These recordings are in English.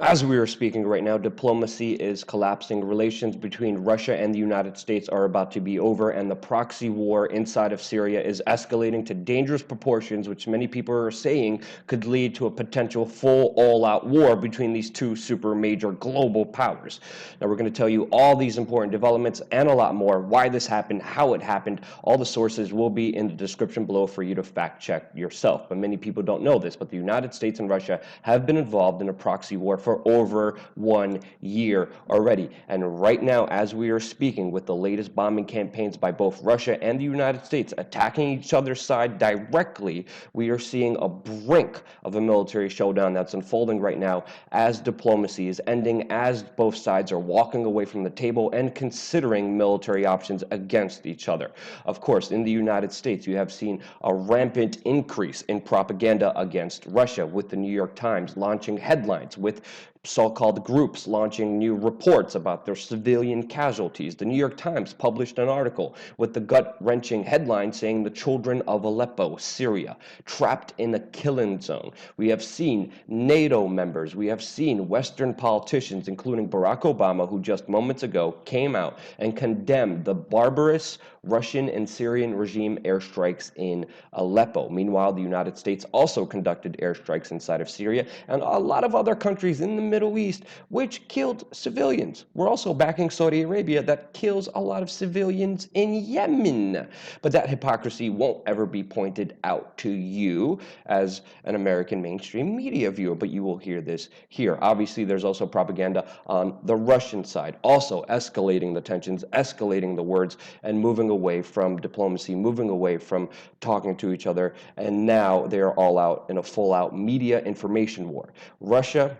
As we are speaking right now, diplomacy is collapsing. Relations between Russia and the United States are about to be over, and the proxy war inside of Syria is escalating to dangerous proportions, which many people are saying could lead to a potential full all-out war between these two super major global powers. Now, we're going to tell you all these important developments and a lot more, why this happened, how it happened. All the sources will be in the description below for you to fact check yourself. But many people don't know this, but the United States and Russia have been involved in a proxy war for over 1 year already. And right now, as we are speaking, with the latest bombing campaigns by both Russia and the United States attacking each other's side directly, we are seeing a brink of a military showdown that's unfolding right now as diplomacy is ending, as both sides are walking away from the table and considering military options against each other. Of course, in the United States, you have seen a rampant increase in propaganda against Russia, with the New York Times launching headlines, with so-called groups launching new reports about their civilian casualties. The New York Times published an article with the gut-wrenching headline saying the children of Aleppo, Syria, trapped in a killing zone. We have seen NATO members, we have seen Western politicians, including Barack Obama, who just moments ago came out and condemned the barbarous Russian and Syrian regime airstrikes in Aleppo. Meanwhile, the United States also conducted airstrikes inside of Syria and a lot of other countries in the Middle East, which killed civilians. We're also backing Saudi Arabia that kills a lot of civilians in Yemen. But that hypocrisy won't ever be pointed out to you as an American mainstream media viewer, but you will hear this here. Obviously, there's also propaganda on the Russian side, also escalating the tensions, escalating the words, and moving away from diplomacy, moving away from talking to each other, and now they are all out in a full-out media information war. Russia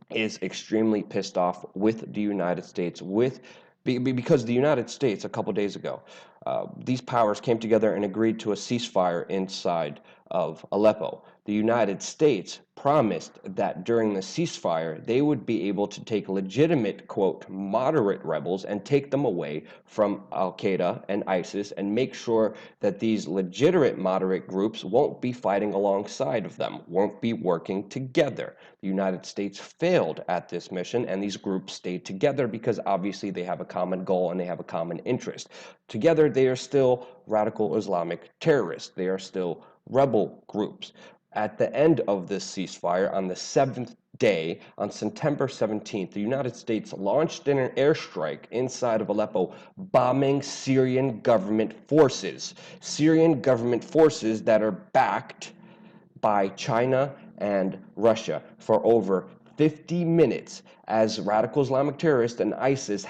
is extremely pissed off with the United States, because the United States a couple days ago, these powers came together and agreed to a ceasefire inside of Aleppo. The United States promised that during the ceasefire, they would be able to take legitimate, quote, moderate rebels and take them away from Al-Qaeda and ISIS and make sure that these legitimate moderate groups won't be fighting alongside of them, won't be working together. The United States failed at this mission, and these groups stayed together because obviously they have a common goal and they have a common interest. Together, they are still radical Islamic terrorists. They are still rebel groups. At the end of this ceasefire, on the seventh day, on September 17th, the United States launched an airstrike inside of Aleppo, bombing Syrian government forces. Syrian government forces that are backed by China and Russia for over 50 minutes as radical Islamic terrorists and ISIS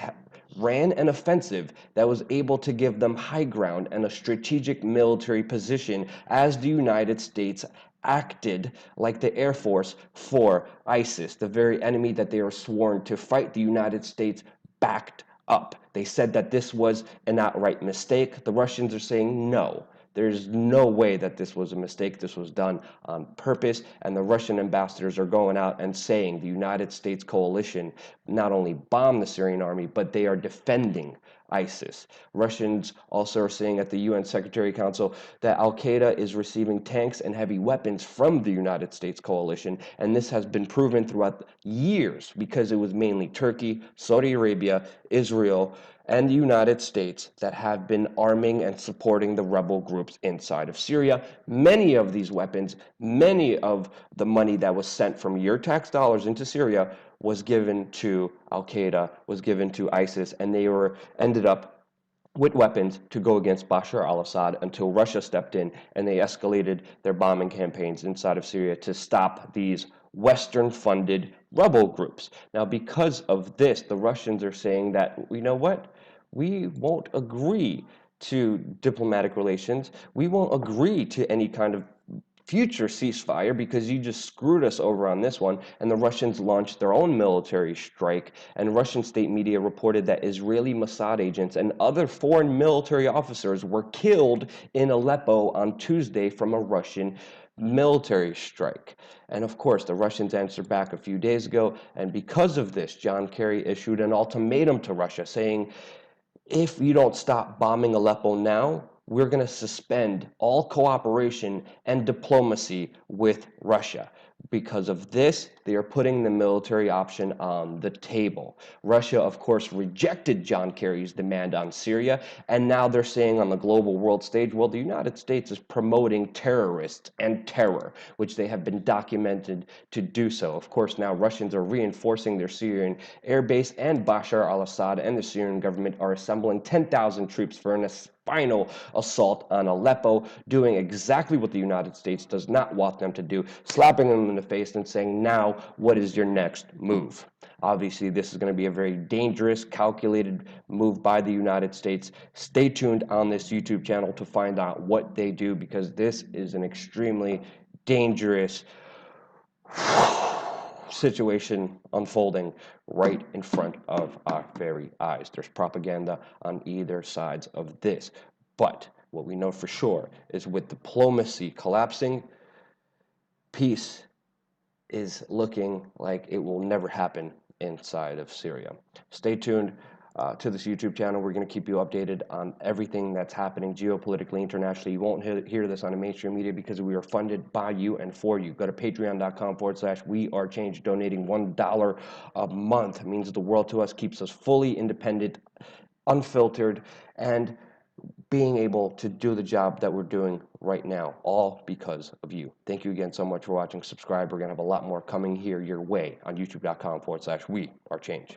ran an offensive that was able to give them high ground and a strategic military position as the United States acted like the Air Force for ISIS, the very enemy that they were sworn to fight. The United States backed up. They said that this was an outright mistake. The Russians are saying no. There's no way that this was a mistake. This was done on purpose. And the Russian ambassadors are going out and saying the United States coalition not only bombed the Syrian army, but they are defending ISIS. Russians also are saying at the UN Secretary Council that Al-Qaeda is receiving tanks and heavy weapons from the United States coalition, and this has been proven throughout years because it was mainly Turkey, Saudi Arabia, Israel, and the United States that have been arming and supporting the rebel groups inside of Syria. Many of these weapons, many of the money that was sent from your tax dollars into Syria was given to Al-Qaeda, was given to ISIS, and they were ended up with weapons to go against Bashar al-Assad until Russia stepped in and they escalated their bombing campaigns inside of Syria to stop these Western-funded rebel groups. Now, because of this, the Russians are saying that, you know what? We won't agree to diplomatic relations. We won't agree to any kind of future ceasefire because you just screwed us over on this one. And the Russians launched their own military strike, and Russian state media reported that Israeli Mossad agents and other foreign military officers were killed in Aleppo on Tuesday from a Russian military strike. And of course, the Russians answered back a few days ago, and because of this, John Kerry issued an ultimatum to Russia saying, if you don't stop bombing Aleppo now, we're going to suspend all cooperation and diplomacy with Russia. Because of this, They are putting the military option on the table. Russia, of course, rejected John Kerry's demand on Syria, and now they're saying on the global world stage, well, the United States is promoting terrorists and terror, which they have been documented to do so. Of course, now Russians are reinforcing their Syrian air base, and Bashar al-Assad and the Syrian government are assembling 10,000 troops for an final assault on Aleppo, doing exactly what the United States does not want them to do, slapping them in the face and saying, now, what is your next move? Obviously, this is going to be a very dangerous, calculated move by the United States. Stay tuned on this YouTube channel to find out what they do, because this is an extremely dangerous situation unfolding right in front of our very eyes. There's propaganda on either sides of this. But what we know for sure is with diplomacy collapsing, peace is looking like it will never happen inside of Syria. Stay tuned to this YouTube channel. We're going to keep you updated on everything that's happening geopolitically, internationally. You won't hear this on the mainstream media because we are funded by you and for you. Go to patreon.com/wearechange. Donating $1 a month means the world to us, keeps us fully independent, unfiltered, and being able to do the job that we're doing right now, all because of you. Thank you again so much for watching. Subscribe. We're going to have a lot more coming here your way on youtube.com/wearechange.